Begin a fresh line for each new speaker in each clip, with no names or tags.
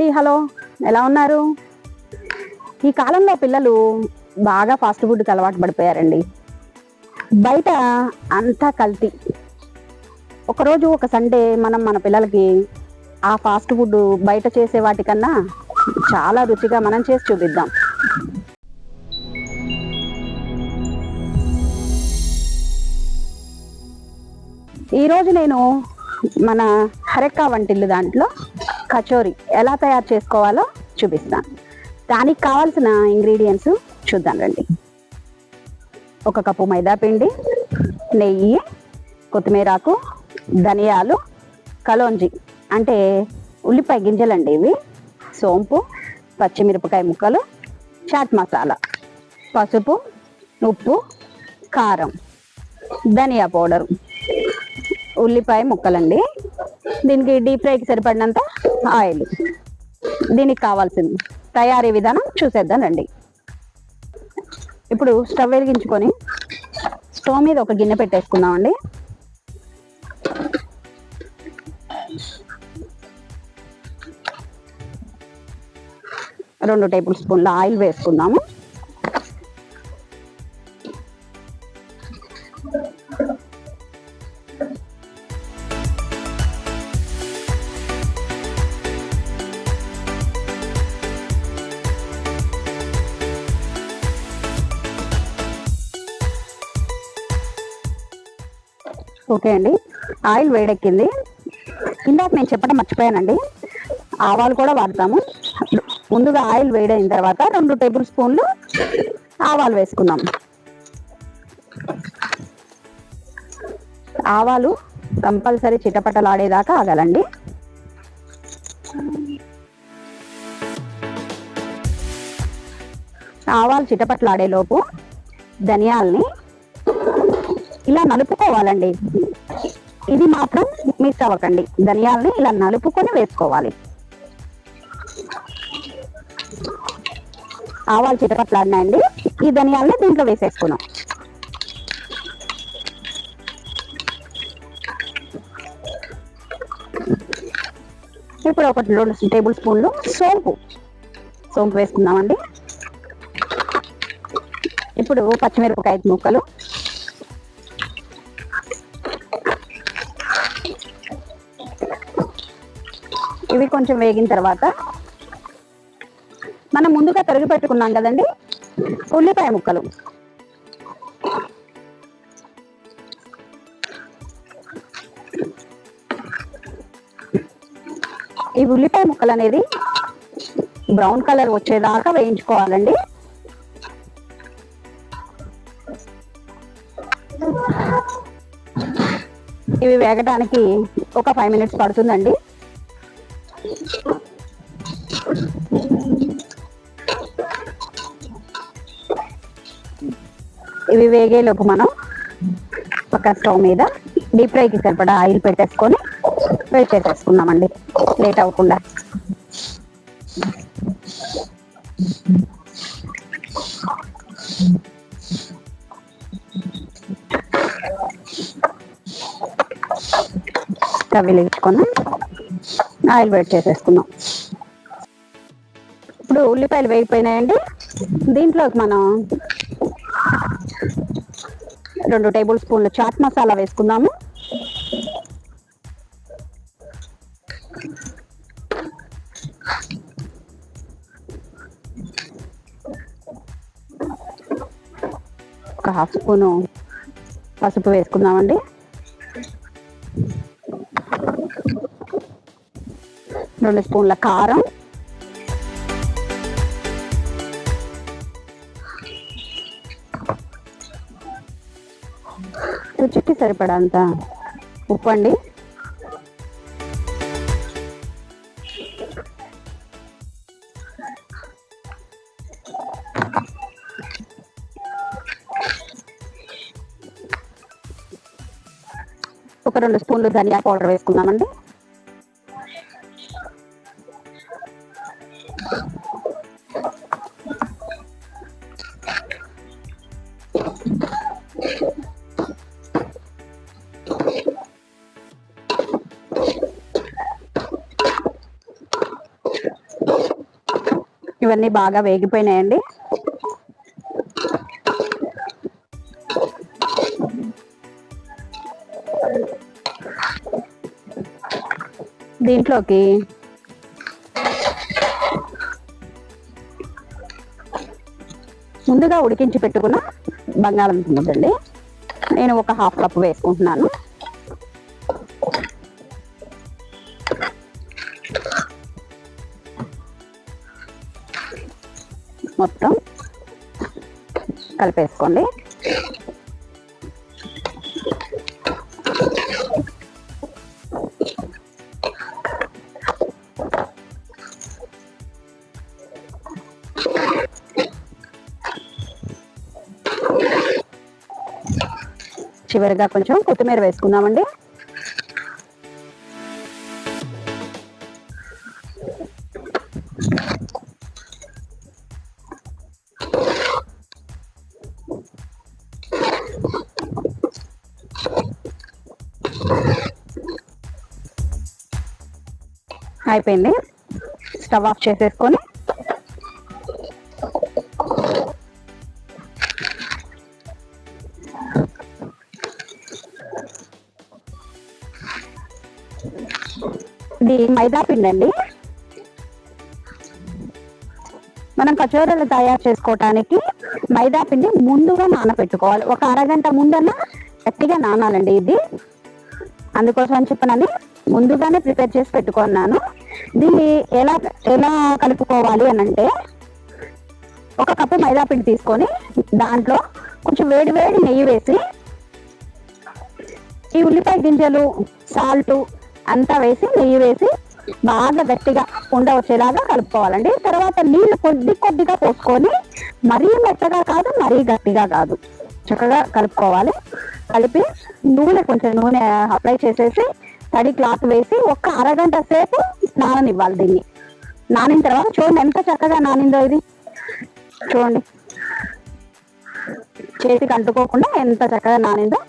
అండి, హలో, ఎలా ఉన్నారు? ఈ కాలంలో పిల్లలు బాగా ఫాస్ట్ ఫుడ్కి అలవాటు పడిపోయారండి. బయట అంతా కల్తీ. ఒకరోజు ఒక సండే మనం మన పిల్లలకి ఆ ఫాస్ట్ ఫుడ్ బయట చేసే వాటికన్నా చాలా రుచిగా మనం చేసి చూపిద్దాం. ఈరోజు నేను మన హరెక్క వంటిల్లు దాంట్లో కచోరీ ఎలా తయారు చేసుకోవాలో చూపిస్తాను. దానికి కావాల్సిన ఇంగ్రీడియంట్స్ చూద్దాం రండి. 1 కప్పు మైదా పిండి, నెయ్యి, కొత్తిమీరాకు, ధనియాలు, కలోంజి అంటే ఉల్లిపాయ గింజలండి ఇవి, సోంపు, పచ్చిమిరపకాయ ముక్కలు, చాట్ మసాలా, పసుపు, ఉప్పు, కారం, ధనియా పౌడరు, ఉల్లిపాయ ముక్కలండి. దీనికి డీప్ ఫ్రైకి సరిపడినంత ఆయిల్. దీనికి కావాల్సింది తయారీ విధానం చూసేద్దాం రండి. ఇప్పుడు స్టవ్ వెలిగించుకొని స్టవ్ మీద ఒక గిన్నె పెట్టేసుకుందామండి. రెండు టేబుల్ స్పూన్ల ఆయిల్ వేసుకుందాము. ఓకే అండి, ఆయిల్ వేడెక్కింది. ఇందాక నేను చెప్పడం మర్చిపోయానండి, ఆవాలు కూడా వాడతాము. ముందుగా ఆయిల్ వేడైన తర్వాత 2 టేబుల్ స్పూన్లు ఆవాలు వేసుకుందాం. ఆవాలు కంపల్సరీ చిటపటలాడేదాకా ఆగాలండి. ఆవాలు చిటపటలాడేలోపు ధనియాల్ని ఇలా నలుపుకోవాలండి. ఇది మాత్రం మిస్ అవ్వకండి, ధనియాల్ని ఇలా నలుపుకొని వేసుకోవాలి. ఆవాలు చిటపట్లాడినాయండి, ఈ ధనియాల్ని దీంట్లో వేసేసుకున్నాం. ఇప్పుడు 1-2 టేబుల్ స్పూన్లు సోంపు వేసుకుందామండి. ఇప్పుడు పచ్చిమిరపకాయ ముక్కలు, ఇవి కొంచెం వేగిన తర్వాత మనం ముందుగా తరిగి పెట్టుకున్నాం కదండి ఉల్లిపాయ ముక్కలు, ఈ ఉల్లిపాయ ముక్కలు అనేది బ్రౌన్ కలర్ వచ్చేదాకా వేయించుకోవాలండి. ఇవి వేగడానికి ఒక 5 మినిట్స్ పడుతుందండి. ఇవి వేగేలోపు మనం ఒక స్టవ్ మీద డీప్ ఫ్రైకి సరిపడా ఆయిల్ పెట్టేసుకొని ఫ్రై చేసేసుకున్నామండి, లేట్ అవ్వకుండా. స్టవ్ వెలిగించుకొని ఆయిల్ వేడి చేసేసుకున్నాం. ఇప్పుడు ఉల్లిపాయలు వేగిపోయినాయండి. దీంట్లోకి మనం 2 టేబుల్ స్పూన్లు చాట్ మసాలా వేసుకుందాము. ఒక 1/2 స్పూను పసుపు వేసుకుందామండి. 2 స్పూన్ల కారం, రుచికి సరిపడంత ఉప్పు అండి. ఒక 2 స్పూన్లు ధనియా పౌడర్ వేసుకుందామండి. ఇవన్నీ బాగా వేగిపోయినాయండి. దీంట్లోకి ముందుగా ఉడికించి పెట్టుకున్న బంగాళాదుంప ముద్దండి నేను ఒక 1/2 కప్పు వేసుకుంటున్నాను. మొత్తం కలిపేసుకోండి. చివరిగా కొంచెం కొత్తిమీర వేసుకుందామండి. అయిపోయింది. స్టవ్ ఆఫ్ చేసేసుకొని ఇది మైదా పిండి అండి. మనం కచోరీలు తయారు చేసుకోవటానికి మైదా పిండి ముందుగా నానబెట్టుకోవాలి. ఒక అరగంట ముందన్నా గట్టిగా నానాలండి. ఇది అందుకోసం అని చెప్పనని ముందుగానే ప్రిపేర్ చేసి పెట్టుకున్నాను. దీన్ని ఎలా ఎలా కలుపుకోవాలి అని అంటే, 1 కప్పు మైదా పిండి తీసుకొని దాంట్లో కొంచెం వేడి వేడి నెయ్యి వేసి ఈ ఉల్లిపాయ గింజలు, సాల్ట్ అంతా వేసి నెయ్యి వేసి బాగా గట్టిగా వచ్చేలాగా కలుపుకోవాలండి. తర్వాత నీళ్లు కొద్దిగా పోసుకొని మరీ మెత్తగా కాదు, మరీ గట్టిగా కాదు, చక్కగా కలుపుకోవాలి. కలిపి కొంచెం నూనె అప్లై చేసేసి తడి క్లాత్ వేసి ఒక అరగంట సేపు నాననివ్వాలి. దీన్ని నానిన తర్వాత చూడండి ఎంత చక్కగా నానిందో. ఇది చూడండి, చేతికి అంటుకోకుండా ఎంత చక్కగా నానిందో.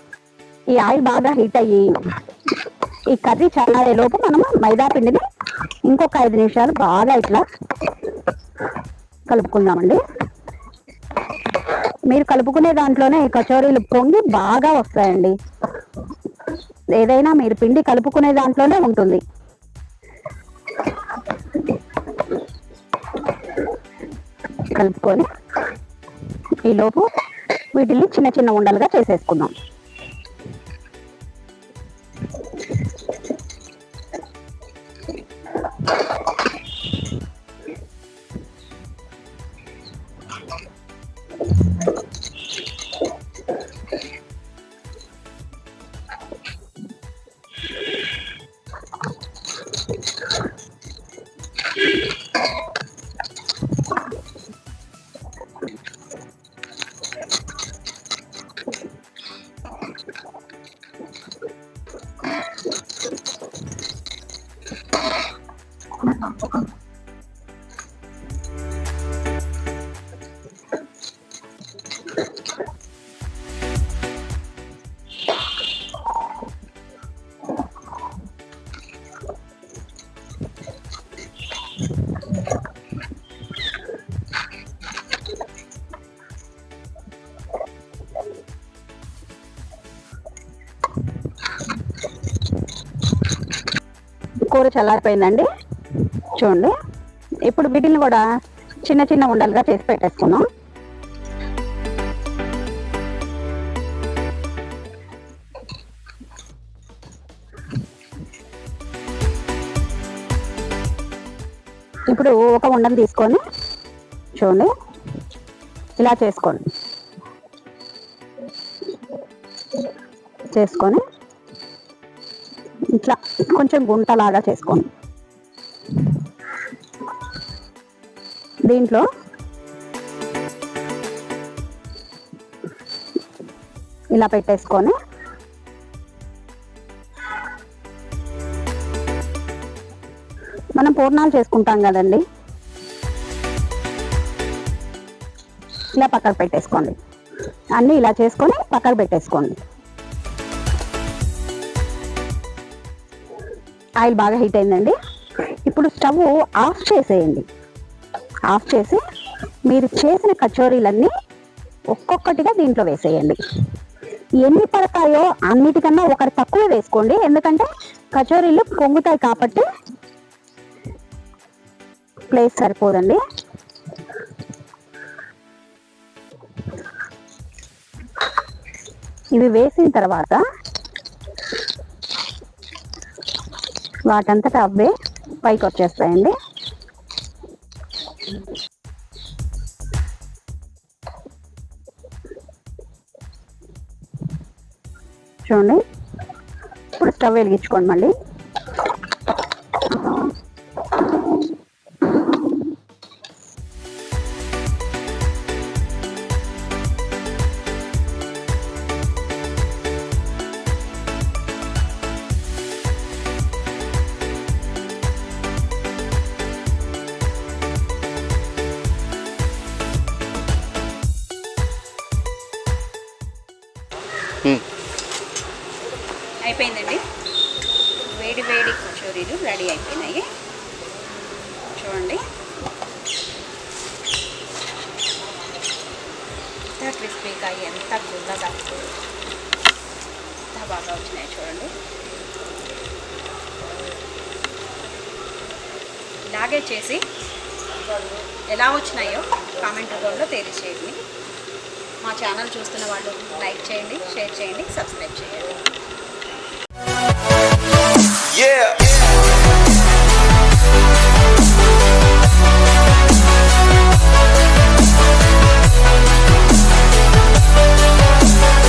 ఈ ఆయిల్ బాగా హీట్ అయ్యి ఈ కర్రీ చల్లారే లోపు మనము మైదా పిండిని ఇంకొక 5 నిమిషాలు బాగా ఇట్లా కలుపుకుందామండి. మీరు కలుపుకునే దాంట్లోనే కచోరీలు పొంగి బాగా వస్తాయండి. ఏదైనా మీరు పిండి కలుపుకునే దాంట్లోనే ఉంటుంది. కలుపుకొని ఈలోపు వీటిని చిన్న చిన్న ఉండలుగా చేసేసుకుందాం. కూర చల్లారిపోయిందండి. చూడండి, ఇప్పుడు వీటిని కూడా చిన్న చిన్న ఉండలుగా చేసి పెట్టేసుకున్నాం. ఇప్పుడు ఒక ఉండను తీసుకొని చూడండి ఇలా చేసుకొని ఇట్లా కొంచెం గుంటలాగా చేసుకోండి. దీంట్లో ఇలా పెట్టేసుకొని మనం పూర్ణాలు చేసుకుంటాం కదండి, ఇలా పక్కకు పెట్టేసుకోండి. అన్నీ ఇలా చేసుకొని పక్కకు పెట్టేసుకోండి. ఆయిల్ బాగా హీట్ అయిందండి. ఇప్పుడు స్టవ్ ఆఫ్ చేసేయండి. ఆఫ్ చేసి మీరు చేసిన కచోరీలన్నీ ఒక్కొక్కటిగా దీంట్లో వేసేయండి. ఎన్ని పడతాయో అన్నిటికన్నా ఒకటి తక్కువ వేసుకోండి, ఎందుకంటే కచోరీలు పొంగుతాయి కాబట్టి ప్లేస్ సరిపోదండి. ఇవి వేసిన తర్వాత వాటంతటా అవే పైకి వచ్చేస్తాయండి. చూడండి, ఇప్పుడు స్టవ్ వెలిగించుకోండి. మళ్ళీ
అయిపోయిందండి. వేడి వేడి కచోరీలు రెడీ అయిపోయినాయి. చూడండి ఎంత క్రిస్పీగా, ఎంత గుల్లగా, ఎంత బాగా వచ్చినాయి చూడండి. ఇలాగే చేసి ఎలా వచ్చినాయో కామెంట్ రూపంలో తెలియచేయండి. మా ఛానల్ చూస్తున్న వాళ్ళు లైక్ చేయండి, షేర్ చేయండి, సబ్స్క్రైబ్ చేయండి.
Yeah.